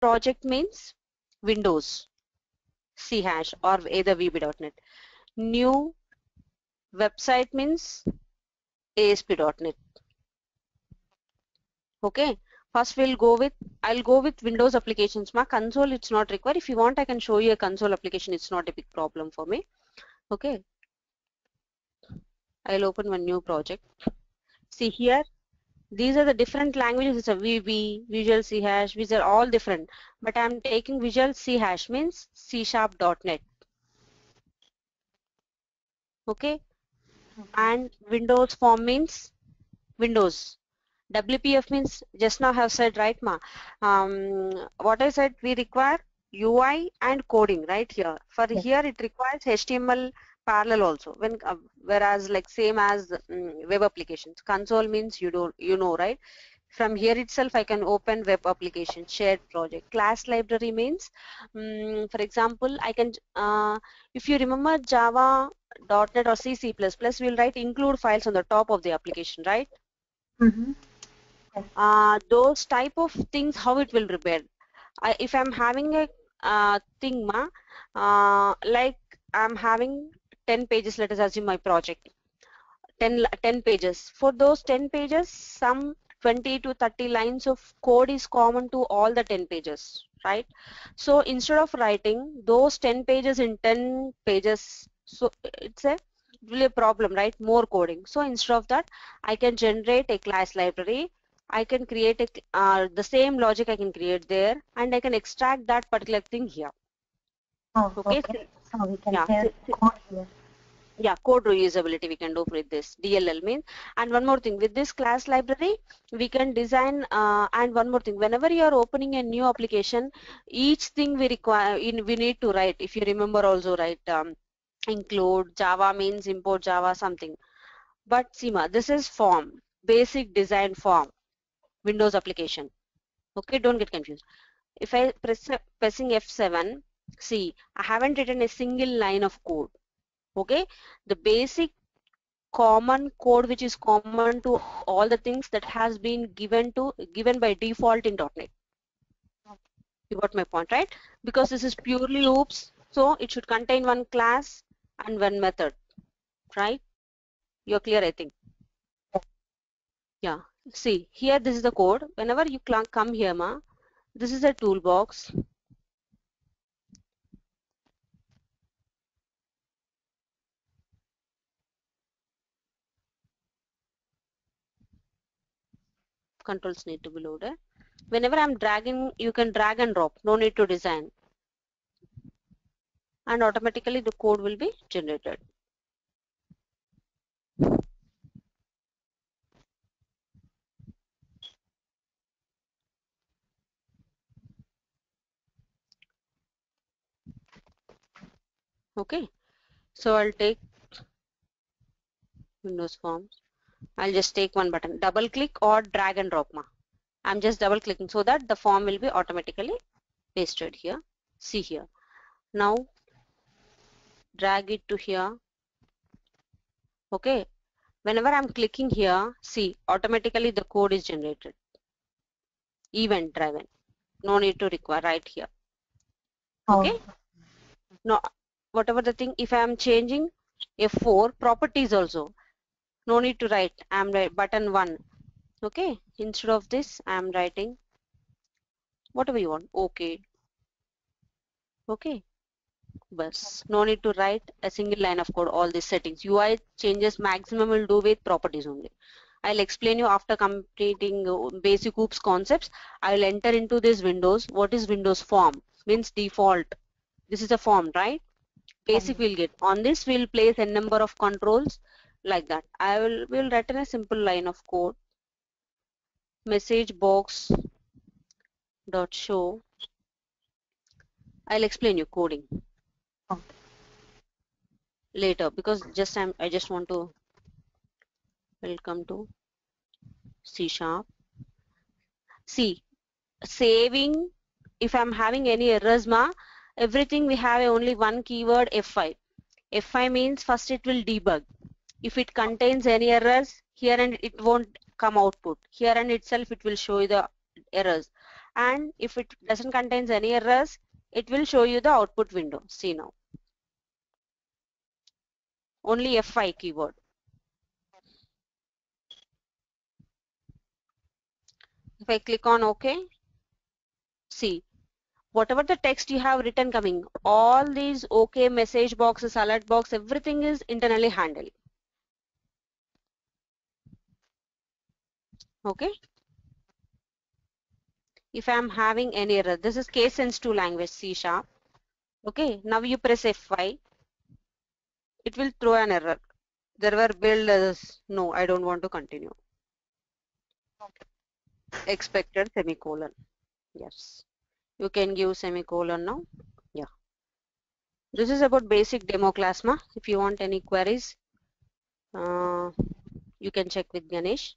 project means Windows C# or either VB.NET. New website means ASP.NET. Okay, first I'll go with Windows applications. My console, it's not required. If you want, I can show you a console application. It's not a big problem for me. Okay, I'll open one new project. See here, these are the different languages. It's a VB, Visual C#, these are all different. But I'm taking Visual C# means C#.NET. Okay, and Windows form means Windows. WPF means just now I have said, right, ma? What I said, we require UI and coding right here. For Yes. here it requires HTML parallel also. Whereas like same as web applications. Console means you know, right? From here itself I can open web application, shared project. Class library means, for example, I can if you remember Java, .NET or C++, we'll write include files on the top of the application, right? Mm-hmm. Those type of things, how it will repair. If I'm having a thing, like I'm having 10 pages, let us assume my project, 10 pages. For those 10 pages, some 20 to 30 lines of code is common to all the 10 pages, right? So instead of writing those 10 pages in 10 pages, so it's a really a problem, right? More coding. So instead of that, I can generate a class library. I can create the same logic I can create there, and I can extract that particular thing here. Oh, Okay. okay. So we can Yeah. pair code here. Yeah, code reusability we can do with this. DLL means. And one more thing, with this class library we can design and one more thing, whenever you are opening a new application, each thing we require we need to write. If you remember also, right, include Java means import Java something. But Seema, this is form, basic design form, Windows application. Okay, don't get confused. If I pressing F7, see, I haven't written a single line of code. Okay, the basic common code which is common to all the things that has been given by default in .NET. You got my point, right? Because this is purely loops, so it should contain one class and one method, right? You're clear, I think. Yeah. See, here this is the code. Whenever you come here, this is a toolbox. Controls need to be loaded. Whenever I'm dragging, you can drag and drop. No need to design. And automatically the code will be generated. Okay. So I'll take Windows Forms. I'll just take one button, double click or drag and drop. I'm just double clicking so that the form will be automatically pasted here. See here. Now drag it to here. Okay. Whenever I'm clicking here, see, automatically the code is generated. Event driven. No need to require right here. Okay. Oh. No, whatever the thing, if I am changing F4 properties also, no need to write. I'm right button 1. Okay. Instead of this, I'm writing whatever you want. Okay. Okay. Bus. No need to write a single line of code, all these settings. UI changes maximum will do with properties only. I'll explain you after completing basic OOPS concepts. I'll enter into this Windows. What is Windows form? Means default. This is a form, right? Basic we'll get. On this we'll place a number of controls like that. We'll write in a simple line of code. Message box dot show. I'll explain you coding later because I just want to welcome to C#. See, saving, if I'm having any errors, everything we have only one keyword F5. F5 means first it will debug. If it contains any errors, here and it won't come output. Here and itself it will show you the errors. and if it doesn't contains any errors, it will show you the output window. See now, only F5 keyword. If I click on OK, see, whatever the text you have written coming, all these OK message boxes, alert box, everything is internally handled. Okay. If I am having any error, this is case sensitive language, C#. Okay, now you press F5, it will throw an error. There were build as no, I don't want to continue. Expected semicolon. Yes, you can give semicolon now. Yeah, this is about basic demo class, ma. If you want any queries, you can check with Ganesh.